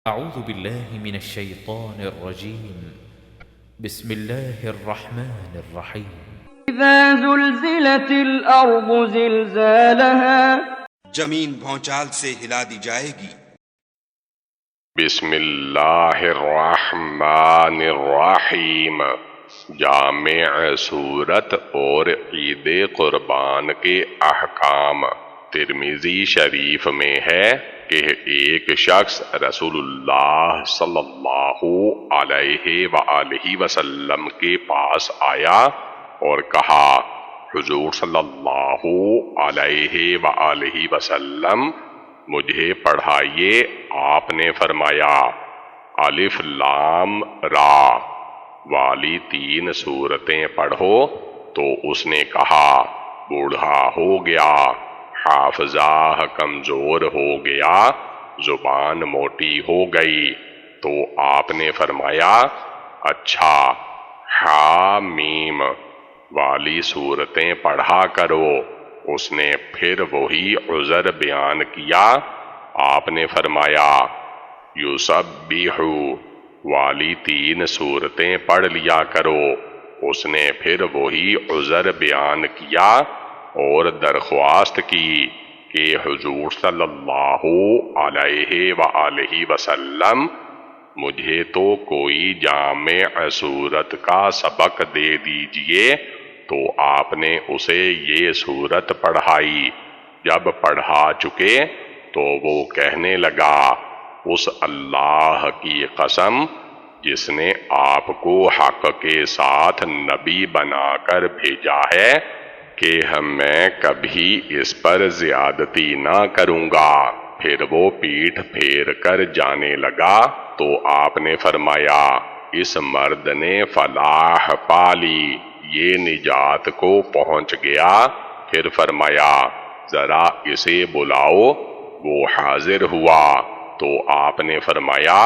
أعوذ بالله من الشيطان الرجيم. بسم الله الرحمن الرحيم. إذا زلزلت الأرض زلزالها زمین بھونچال سے ہلا دی جائے گی۔ بسم اللہ الرحمن الرحیم۔ جامع سورت اور عید قربان کے احکام۔ ترمذی شریف میں ہے کہ ایک شخص رسول اللہ صلی اللہ علیہ وآلہ وسلم کے پاس آیا اور کہا، حضور صلی اللہ علیہ وآلہ وسلم مجھے پڑھائیے۔ آپ نے فرمایا، الف لام را والی 3 سورتیں پڑھو۔ تو اس نے کہا، بوڑھا ہو گیا، حافظہ کمزور ہو گیا، زبان موٹی ہو گئی۔ تو آپ نے فرمایا، اچھا حامیم والی صورتیں پڑھا کرو۔ اس نے پھر وہی عذر بیان کیا۔ آپ نے فرمایا، یسبح والی 3 سورتیں پڑھ لیا کرو۔ اس نے پھر وہی عذر بیان کیا اور درخواست کی کہ حضور صلی اللہ علیہ وآلہ وسلم مجھے تو کوئی جامع سورت کا سبق دے دیجئے۔ تو آپ نے اسے یہ سورت پڑھائی۔ جب پڑھا چکے تو وہ کہنے لگا، اس اللہ کی قسم جس نے آپ کو حق کے ساتھ نبی بنا کر بھیجا ہے کہ میں کبھی اس پر زیادتی نہ کروں گا۔ پھر وہ پیٹھ پھیر کر جانے لگا۔ تو آپ نے فرمایا، اس مرد نے فلاح پالی، یہ نجات کو پہنچ گیا۔ پھر فرمایا، ذرا اسے بلاؤ۔ وہ حاضر ہوا۔ تو آپ نے فرمایا،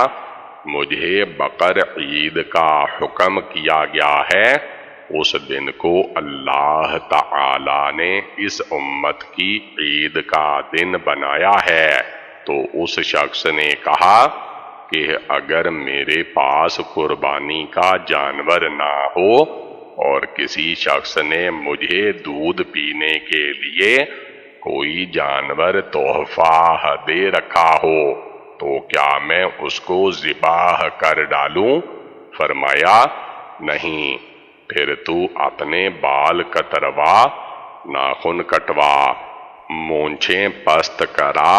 مجھے بقر عید کا حکم کیا گیا ہے۔ اس دن کو اللہ تعالی نے اس امت کی عید کا دن بنایا ہے۔ تو اس شخص نے کہا کہ اگر میرے پاس قربانی کا جانور نہ ہو اور کسی شخص نے مجھے دودھ پینے کے لیے کوئی جانور تحفہ دے رکھا ہو تو کیا میں اس کو ذبح کر ڈالوں؟ فرمایا، نہیں۔ پھر تو اپنے بال کتروا، ناخن کٹوا، مونچھیں پست کرا،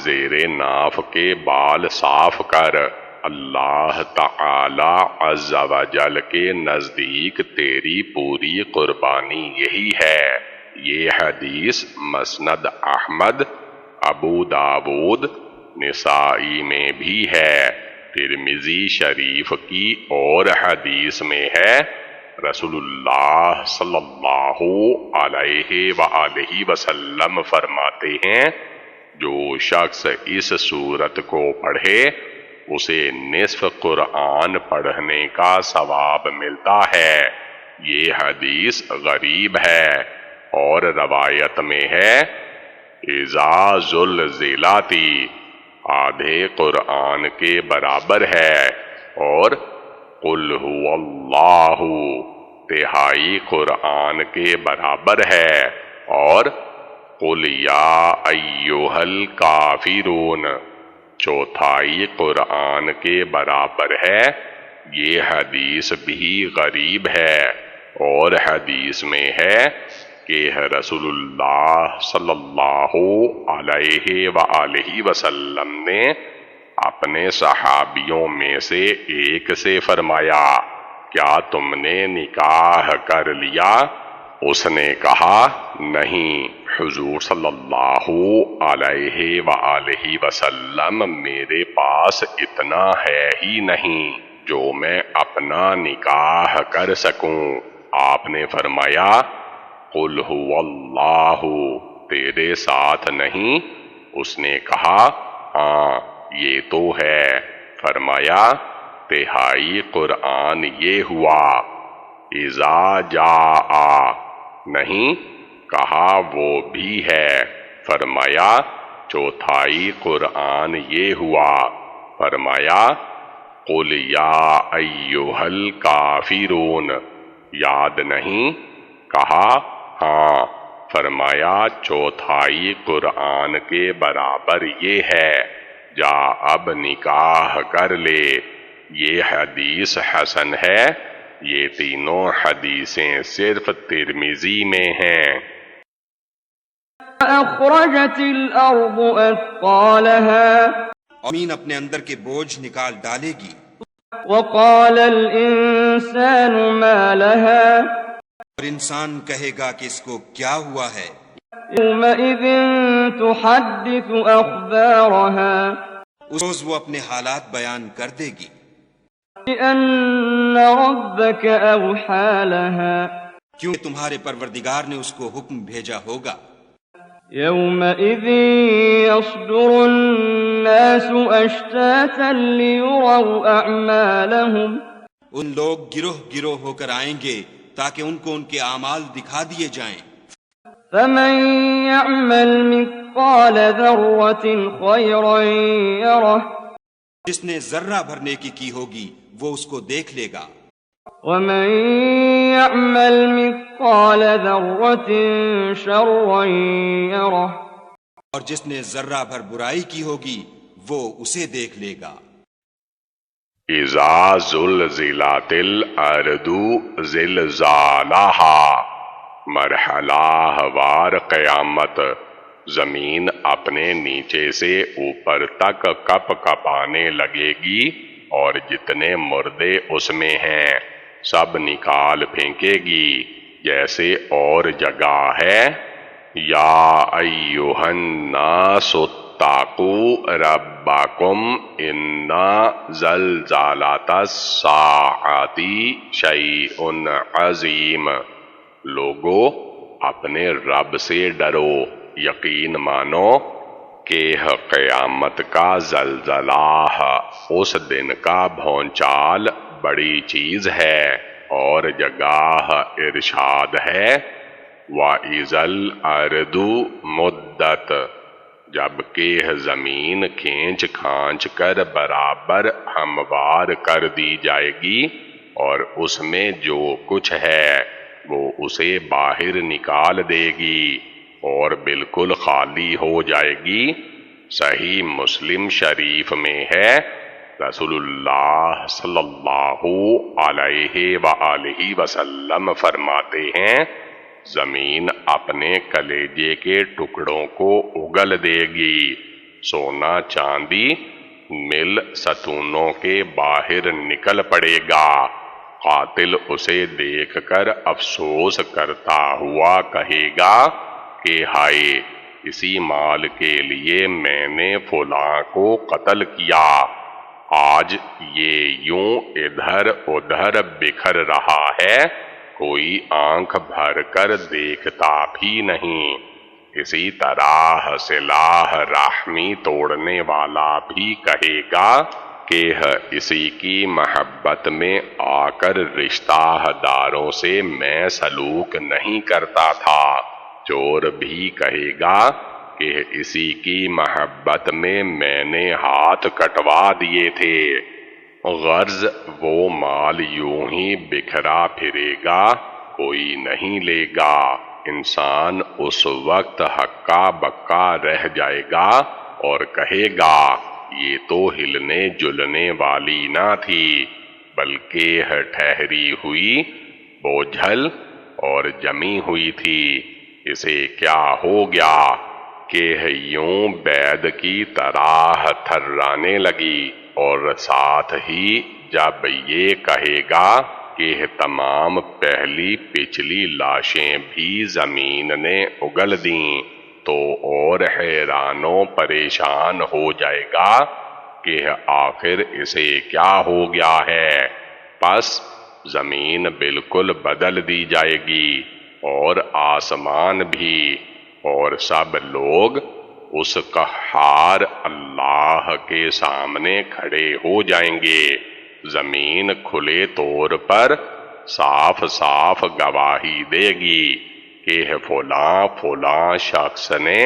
زیر ناف کے بال صاف کر۔ اللہ تعالی عز و جل کے نزدیک تیری پوری قربانی یہی ہے۔ یہ حدیث مسند احمد، ابو داود، نسائی میں بھی ہے۔ ترمذی شریف کی اور حدیث میں ہے، رسول اللہ صلی اللہ علیہ وآلہ وسلم فرماتے ہیں، جو شخص اس سورت کو پڑھے اسے نصف قرآن پڑھنے کا ثواب ملتا ہے۔ یہ حدیث غریب ہے اور روایت میں ہے، اذا زلزلت آدھے قرآن کے برابر ہے، اور قل هو اللہ تہائی قرآن کے برابر ہے، اور قل یا ایھا الکافرون چوتھائی قرآن کے برابر ہے۔ یہ حدیث بھی غریب ہے، اور حدیث میں ہے کہ رسول اللہ صلی اللہ علیہ وآلہ وسلم نے اپنے صحابیوں میں سے ایک سے فرمایا، کیا تم نے نکاح کر لیا؟ اس نے کہا، نہیں۔ حضور صلی اللہ علیہ وآلہ وسلم میرے پاس اتنا ہے ہی نہیں جو میں اپنا نکاح کر سکوں۔ آپ نے فرمایا، قل هو اللہ تیرے ساتھ نہیں؟ اس نے کہا، ہاں یہ تو ہے۔ فرمایا، تہائی قرآن یہ ہوا، اذا جاء نہیں؟ کہا وہ بھی ہے۔ فرمایا، چوتھائی قرآن یہ ہوا، فرمایا قل یا ایھا الکافرون، یاد نہیں؟ کہا ہاں، فرمایا چوتھائی قرآن کے برابر یہ ہے، جا اب نکاح کر لے۔ یہ حدیث حسن ہے۔ یہ تینوں حدیثیں صرف ترمذی میں ہیں۔ أخرجت الأرض أثقالها زمین اپنے اندر کے بوجھ نکال ڈالے گی۔ وقال الإنسان ما لها اور انسان کہے گا کہ اس کو کیا ہوا ہے؟ يومئذ تحدث أخبارها اس روز وہ اپنے حالات بیان کر دے گی، بأن ربك أوحى لها کیونکہ تمہارے پروردگار نے اس کو حکم بھیجا ہوگا۔ يومئذ يصدر الناس أشتاتا ليروا أعمالهم ان لوگ گروہ گروہ ہو کر آئیں گے تاکہ ان کو ان کے اعمال دکھا دیے جائیں۔ فمن يعمل مثقال ذرة خيرا يره جس نے ذرہ بھر نیکی کی ہوگی وہ اس کو دیکھ لے گا، ومن يعمل مثقال ذرة شرا يره اور جس نے ذرہ بھر برائی کی ہوگی وہ اسے دیکھ لے گا۔ اذا زلزلت الارض زلزالها، مرحلہ وار قیامت، زمین اپنے نیچے سے اوپر تک کپ کپانے لگے گی اور جتنے مردے اس میں ہیں سب نکال پھینکے گی، جیسے اور جگہ ہے یا ایھا الناس اتقوا ربکم ان زلزلۃ الساعۃ شیء عظیم، لوگو اپنے رب سے ڈرو، یقین مانو کہ قیامت کا زلزلہ، اس دن کا بھونچال بڑی چیز ہے۔ اور جگہ ارشاد ہے وَإِذَا الْأَرْضُ مُدَّتْ، جبکہ زمین کھینچ کھانچ کر برابر ہموار کر دی جائے گی اور اس میں جو کچھ ہے وہ اسے باہر نکال دے گی اور بالکل خالی ہو جائے گی۔ صحیح مسلم شریف میں ہے، رسول اللہ صلی اللہ علیہ وآلہ وسلم فرماتے ہیں زمین اپنے کلیجے کے ٹکڑوں کو اگل دے گی، سونا چاندی مل ستونوں کے باہر نکل پڑے گا، قاتل اسے دیکھ کر افسوس کرتا ہوا کہے گا کہ ہائے، اسی مال کے لیے میں نے فلاں کو قتل کیا، آج یہ یوں ادھر ادھر بکھر رہا ہے، کوئی آنکھ بھر کر دیکھتا بھی نہیں۔ اسی طرح صلہ رحمی توڑنے والا بھی کہے گا کہ اسی کی محبت میں آ کر رشتہ داروں سے میں سلوک نہیں کرتا تھا۔ چور بھی کہے گا کہ اسی کی محبت میں میں نے ہاتھ کٹوا دیے تھے۔ غرض وہ مال یوں ہی بکھرا پھرے گا، کوئی نہیں لے گا۔ انسان اس وقت ہکا بکا رہ جائے گا اور کہے گا یہ تو ہلنے جلنے والی نہ تھی بلکہ ٹھہری ہوئی بوجھل اور جمی ہوئی تھی، اسے کیا ہو گیا کہ یوں بید کی طرح تھرانے لگی۔ اور ساتھ ہی جب یہ کہے گا کہ تمام پہلی پچھلی لاشیں بھی زمین نے اگل دیں تو اور حیران و پریشان ہو جائے گا کہ آخر اسے کیا ہو گیا ہے۔ پس زمین بالکل بدل دی جائے گی اور آسمان بھی، اور سب لوگ اس قہار اللہ کے سامنے کھڑے ہو جائیں گے۔ زمین کھلے طور پر صاف صاف گواہی دے گی کہ فلاں فلاں شخص نے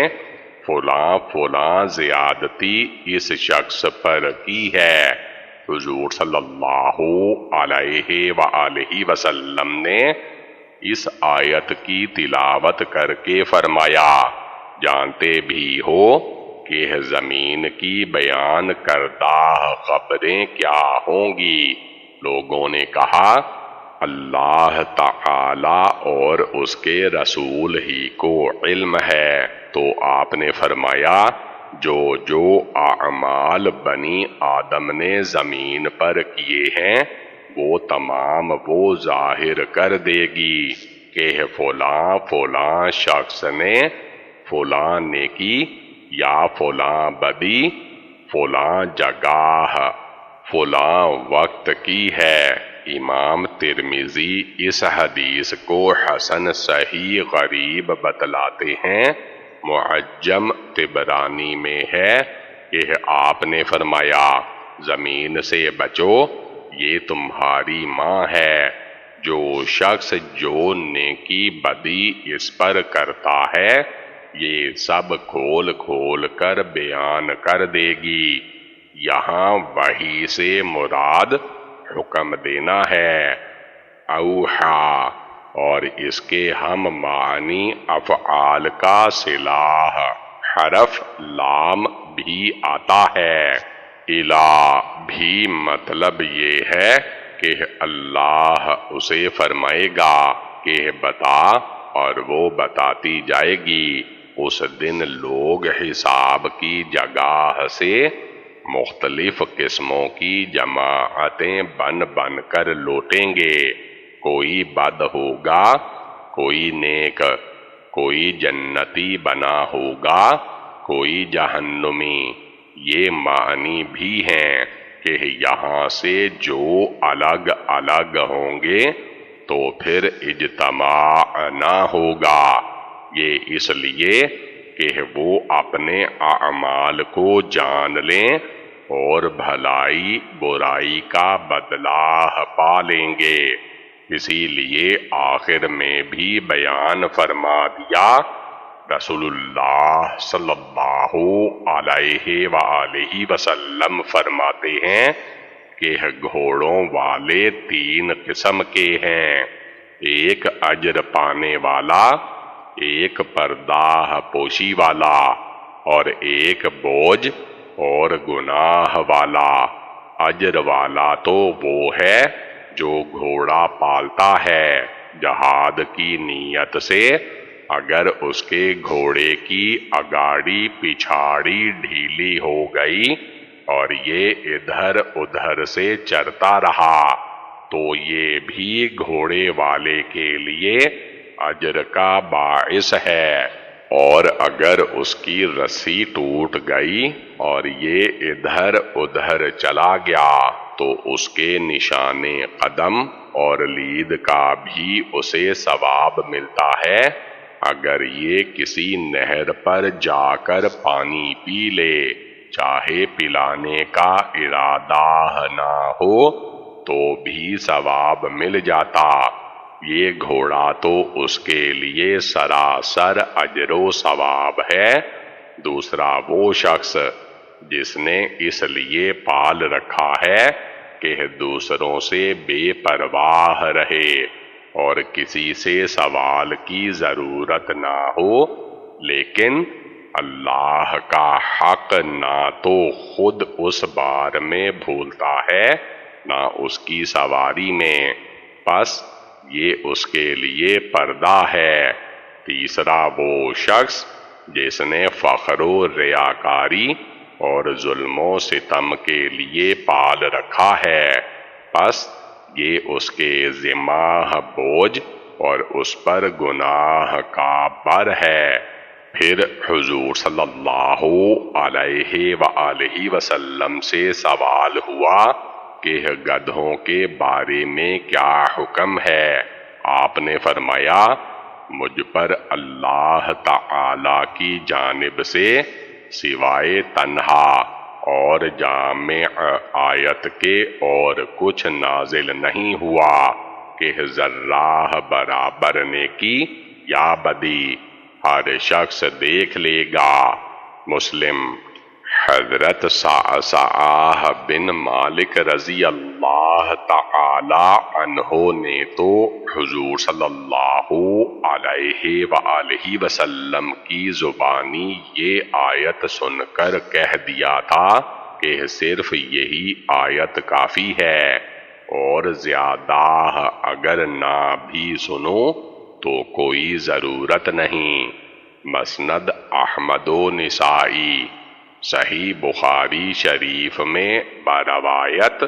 فلاں فلاں زیادتی اس شخص پر کی ہے۔ حضور صلی اللہ علیہ وآلہ وسلم نے اس آیت کی تلاوت کر کے فرمایا، جانتے بھی ہو کہ زمین کی بیان کردہ خبریں کیا ہوں گی؟ لوگوں نے کہا، اللہ تعالی اور اس کے رسول ہی کو علم ہے۔ تو آپ نے فرمایا، جو جو اعمال بنی آدم نے زمین پر کیے ہیں وہ تمام وہ ظاہر کر دے گی کہ فلاں فلاں شخص نے فلاں نیکی یا فلاں بدی فلاں جگہ فلاں وقت کی ہے۔ امام ترمذی اس حدیث کو حسن صحیح غریب بتلاتے ہیں۔ معجم طبرانی میں ہے کہ آپ نے فرمایا، زمین سے بچو، یہ تمہاری ماں ہے۔ جو شخص جو نیکی بدی اس پر کرتا ہے یہ سب کھول کھول کر بیان کر دے گی۔ یہاں وحی سے مراد حکم دینا ہے۔ اوحا اور اس کے ہم معنی افعال کا صلاح حرف لام بھی آتا ہے۔ الہ بھی مطلب یہ ہے کہ اللہ اسے فرمائے گا کہ بتا، اور وہ بتاتی جائے گی۔ اس دن لوگ حساب کی جگہ سے مختلف قسموں کی جماعتیں بن بن کر لوٹیں گے۔ کوئی بد ہوگا، کوئی نیک، کوئی جنتی بنا ہوگا، کوئی جہنمی۔ یہ معنی بھی ہیں کہ یہاں سے جو الگ الگ ہوں گے تو پھر اجتماع نہ ہوگا۔ یہ اس لیے کہ وہ اپنے اعمال کو جان لیں اور بھلائی برائی کا بدلہ پا لیں گے۔ اسی لیے آخر میں بھی بیان فرما دیا، رسول اللہ صلی اللہ علیہ وآلہ وسلم فرماتے ہیں کہ گھوڑوں والے 3 قسم کے ہیں، ایک اجر پانے والا، ایک پردہ پوشی والا، اور ایک بوجھ اور گناہ والا۔ اجر والا تو وہ ہے جو گھوڑا پالتا ہے جہاد کی نیت سے، اگر اس کے گھوڑے کی اگاڑی پچھاڑی ڈھیلی ہو گئی اور یہ ادھر ادھر سے چرتا رہا تو یہ بھی گھوڑے والے کے لیے اجر کا باعث ہے، اور اگر اس کی رسی ٹوٹ گئی اور یہ ادھر ادھر چلا گیا تو اس کے نشان قدم اور لید کا بھی اسے ثواب ملتا ہے۔ اگر یہ کسی نہر پر جا کر پانی پی لے، چاہے پلانے کا ارادہ نہ ہو تو بھی ثواب مل جاتا۔ یہ گھوڑا تو اس کے لیے سراسر اجر و ثواب ہے۔ دوسرا وہ شخص جس نے اس لیے پال رکھا ہے کہ دوسروں سے بے پرواہ رہے اور کسی سے سوال کی ضرورت نہ ہو، لیکن اللہ کا حق نہ تو خود اس بار میں بھولتا ہے نہ اس کی سواری میں، پس یہ اس کے لیے پردہ ہے۔ تیسرا وہ شخص جس نے فخر و ریاکاری اور ظلم و ستم کے لیے پال رکھا ہے، پس یہ اس کے ذمہ بوجھ اور اس پر گناہ کا بر ہے۔ پھر حضور صلی اللہ علیہ وآلہ وسلم سے سوال ہوا کہ گدھوں کے بارے میں کیا حکم ہے؟ آپ نے فرمایا، مجھ پر اللہ تعالی کی جانب سے سوائے تنہا اور جامع آیت کے اور کچھ نازل نہیں ہوا کہ ذرہ برابر نیکی یا بدی ہر شخص دیکھ لے گا، مسلم حضرت صعصعہ بن مالک رضی اللہ تعالی عنہ نے تو حضور صلی اللہ علیہ وآلہ وسلم کی زبانی یہ آیت سن کر کہہ دیا تھا کہ صرف یہی آیت کافی ہے، اور زیادہ اگر نہ بھی سنو تو کوئی ضرورت نہیں۔ مسند احمد و نسائی، صحیح بخاری شریف میں بروایت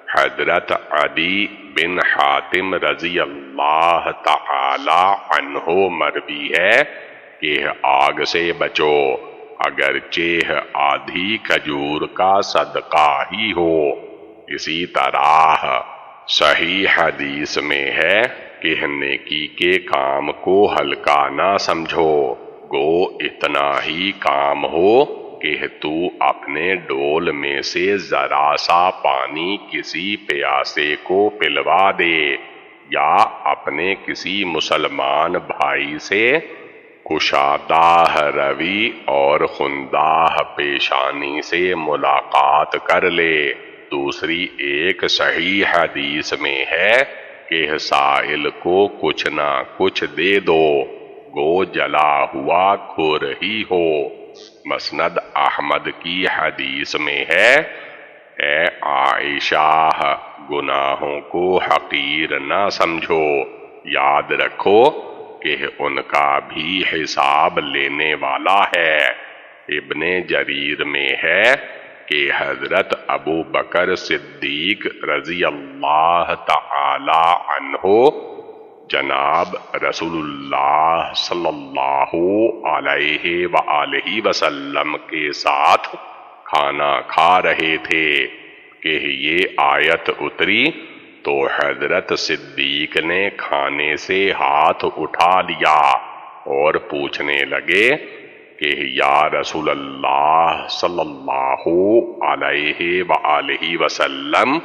حضرت عدی بن حاتم رضی اللہ تعالی عنہ مروی ہے کہ آگ سے بچو اگرچہ آدھی کھجور کا صدقہ ہی ہو۔ اسی طرح صحیح حدیث میں ہے کہ نیکی کے کام کو ہلکا نہ سمجھو، گو اتنا ہی کام ہو کہ تو اپنے ڈول میں سے ذرا سا پانی کسی پیاسے کو پلوا دے، یا اپنے کسی مسلمان بھائی سے کشادہ روی اور خندہ پیشانی سے ملاقات کر لے۔ دوسری ایک صحیح حدیث میں ہے کہ سائل کو کچھ نہ کچھ دے دو، گو جلا ہوا کھر ہی ہو۔ مسند احمد کی حدیث میں ہے، اے عائشہ گناہوں کو حقیر نہ سمجھو، یاد رکھو کہ ان کا بھی حساب لینے والا ہے۔ ابن جریر میں ہے کہ حضرت ابو بکر صدیق رضی اللہ تعالی عنہ جناب رسول اللہ صلی اللہ علیہ وآلہ وسلم کے ساتھ کھانا کھا رہے تھے کہ یہ آیت اتری، تو حضرت صدیق نے کھانے سے ہاتھ اٹھا لیا اور پوچھنے لگے کہ یا رسول اللہ صلی اللہ علیہ وآلہ وسلم،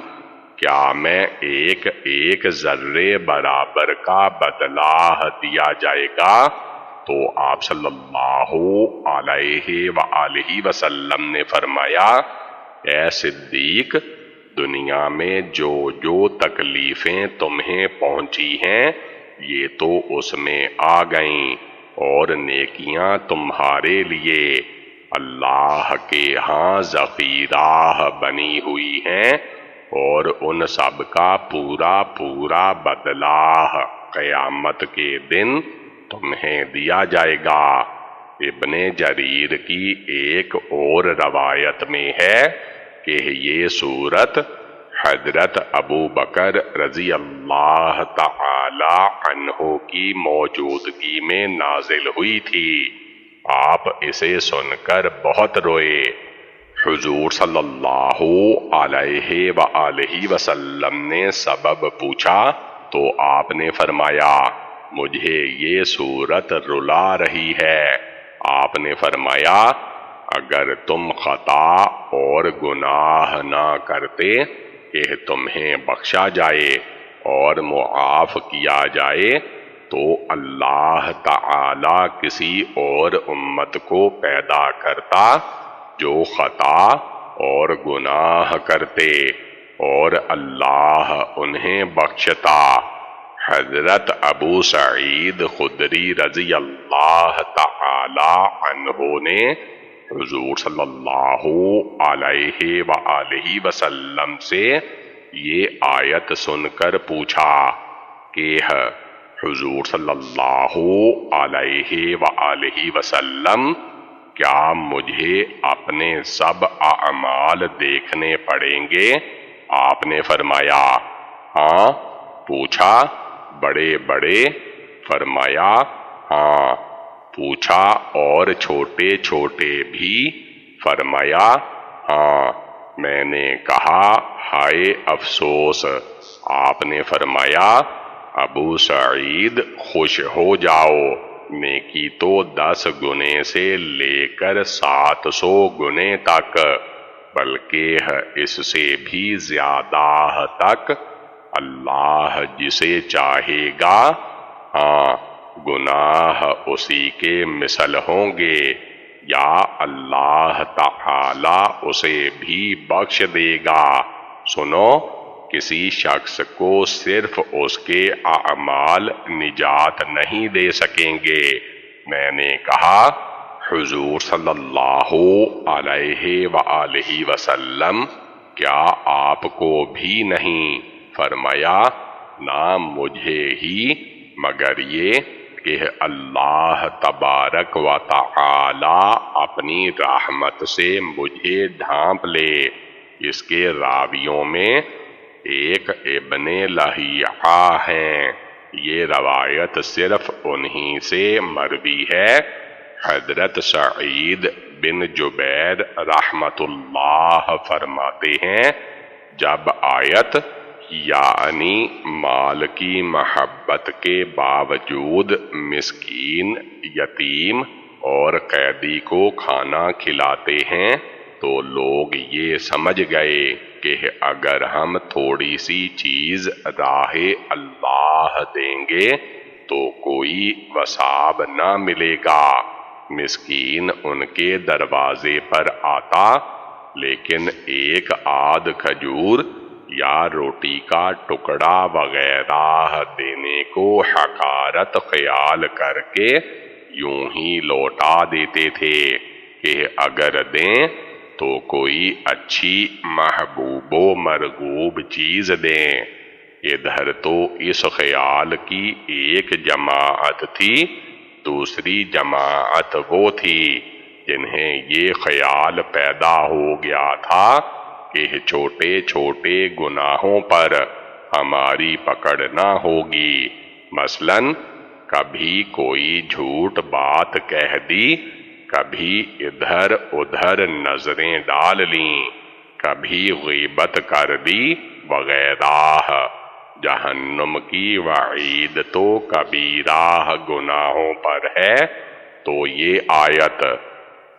کیا میں ایک ایک ذرے برابر کا بدلہ دیا جائے گا؟ تو آپ صلی اللہ علیہ وآلہ وسلم نے فرمایا، اے صدیق، دنیا میں جو جو تکلیفیں تمہیں پہنچی ہیں یہ تو اس میں آ گئیں، اور نیکیاں تمہارے لیے اللہ کے ہاں ذخیرہ بنی ہوئی ہیں، اور ان سب کا پورا پورا بدلہ قیامت کے دن تمہیں دیا جائے گا۔ ابن جریر کی ایک اور روایت میں ہے کہ یہ سورت حضرت ابو بکر رضی اللہ تعالی عنہ کی موجودگی میں نازل ہوئی تھی۔ آپ اسے سن کر بہت روئے۔ حضور صلی اللہ علیہ وآلہ وسلم نے سبب پوچھا تو آپ نے فرمایا، مجھے یہ صورت رلا رہی ہے۔ آپ نے فرمایا، اگر تم خطا اور گناہ نہ کرتے کہ تمہیں بخشا جائے اور معاف کیا جائے تو اللہ تعالی کسی اور امت کو پیدا کرتا جو خطا اور گناہ کرتے، اور اللہ انہیں بخشتا۔ حضرت ابو سعید خدری رضی اللہ تعالی عنہ نے حضور صلی اللہ علیہ وآلہ وسلم سے یہ آیت سن کر پوچھا کہ حضور صلی اللہ علیہ وآلہ وسلم، کیا مجھے اپنے سب اعمال دیکھنے پڑیں گے؟ آپ نے فرمایا، ہاں۔ پوچھا، بڑے بڑے؟ فرمایا، ہاں۔ پوچھا، اور چھوٹے چھوٹے بھی؟ فرمایا، ہاں۔ میں نے کہا، ہائے افسوس۔ آپ نے فرمایا، ابو سعید خوش ہو جاؤ، نیکی تو 10 گنے سے لے کر 700 گنے تک، بلکہ اس سے بھی زیادہ تک اللہ جسے چاہے گا، ہاں، گناہ اسی کے مثل ہوں گے یا اللہ تعالی اسے بھی بخش دے گا۔ سنو، کسی شخص کو صرف اس کے اعمال نجات نہیں دے سکیں گے۔ میں نے کہا، حضور صلی اللہ علیہ وآلہ وسلم، کیا آپ کو بھی نہیں؟ فرمایا، نہ مجھے ہی، مگر یہ کہ اللہ تبارک و تعالی اپنی رحمت سے مجھے ڈھانپ لے۔ اس کے راویوں میں ایک ابن لہیعہ ہیں۔ یہ روایت صرف انہی سے مروی ہے۔ حضرت سعید بن جبیر رحمت اللہ فرماتے ہیں، جب آیت یعنی مال کی محبت کے باوجود مسکین، یتیم اور قیدی کو کھانا کھلاتے ہیں تو لوگ یہ سمجھ گئے کہ اگر ہم تھوڑی سی چیز راہ اللہ دیں گے تو کوئی وثاب نہ ملے گا۔ مسکین ان کے دروازے پر آتا، لیکن ایک آدھ کھجور یا روٹی کا ٹکڑا وغیرہ دینے کو حقارت خیال کر کے یوں ہی لوٹا دیتے تھے کہ اگر دیں تو کوئی اچھی محبوب و مرغوب چیز دیں۔ ادھر تو اس خیال کی ایک جماعت تھی، دوسری جماعت وہ تھی جنہیں یہ خیال پیدا ہو گیا تھا کہ چھوٹے چھوٹے گناہوں پر ہماری پکڑ نہ ہوگی۔ مثلاً کبھی کوئی جھوٹ بات کہہ دی، کبھی ادھر ادھر نظریں ڈال لیں، کبھی غیبت کر دی وغیرہ۔ جہنم کی وعید تو کبیرہ گناہوں پر ہے۔ تو یہ آیت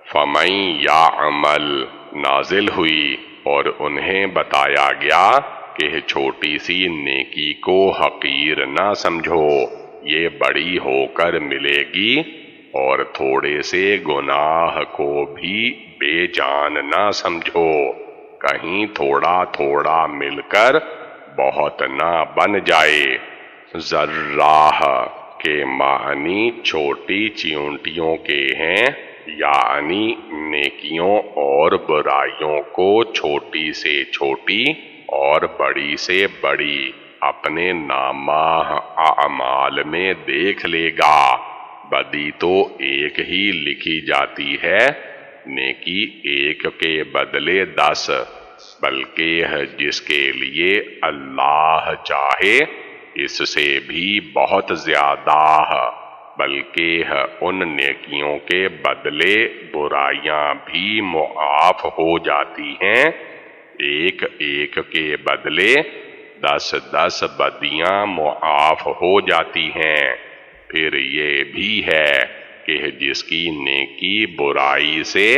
فَمَن يَعْمَلْ نازل ہوئی اور انہیں بتایا گیا کہ چھوٹی سی نیکی کو حقیر نہ سمجھو، یہ بڑی ہو کر ملے گی، اور تھوڑے سے گناہ کو بھی بے جان نہ سمجھو، کہیں تھوڑا تھوڑا مل کر بہت نہ بن جائے۔ ذرہ کے معنی چھوٹی چیونٹیوں کے ہیں، یعنی نیکیوں اور برائیوں کو چھوٹی سے چھوٹی اور بڑی سے بڑی اپنے نامہ اعمال میں دیکھ لے گا۔ بدی تو ایک ہی لکھی جاتی ہے، نیکی ایک کے بدلے 10، بلکہ جس کے لیے اللہ چاہے اس سے بھی بہت زیادہ، بلکہ ان نیکیوں کے بدلے برائیاں بھی معاف ہو جاتی ہیں۔ ایک ایک کے بدلے 10 بدیاں معاف ہو جاتی ہیں۔ پھر یہ بھی ہے کہ جس کی نیکی برائی سے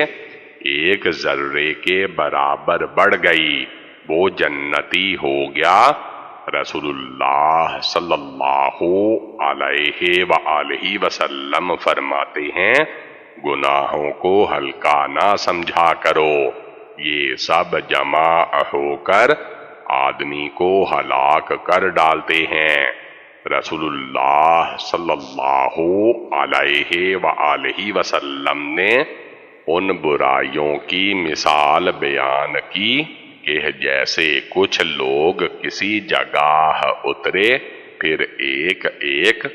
ایک ذرے کے برابر بڑھ گئی وہ جنتی ہو گیا۔ رسول اللہ صلی اللہ علیہ وآلہ وسلم فرماتے ہیں، گناہوں کو ہلکا نہ سمجھا کرو، یہ سب جمع ہو کر آدمی کو ہلاک کر ڈالتے ہیں۔ رسول اللہ صلی اللہ علیہ وآلہ وسلم نے ان برائیوں کی مثال بیان کی کہ جیسے کچھ لوگ کسی جگہ اترے، پھر ایک ایک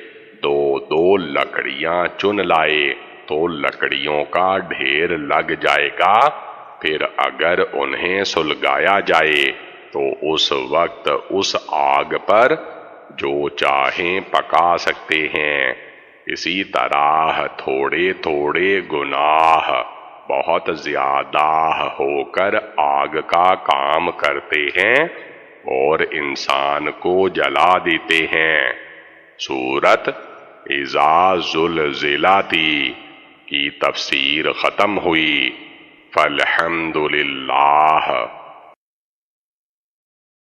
2 لکڑیاں چن لائے تو لکڑیوں کا ڈھیر لگ جائے گا، پھر اگر انہیں سلگایا جائے تو اس وقت اس آگ پر جو چاہیں پکا سکتے ہیں۔ اسی طرح تھوڑے تھوڑے گناہ بہت زیادہ ہو کر آگ کا کام کرتے ہیں اور انسان کو جلا دیتے ہیں۔ سورت اذا زلزلت کی تفسیر ختم ہوئی۔ فالحمد للہ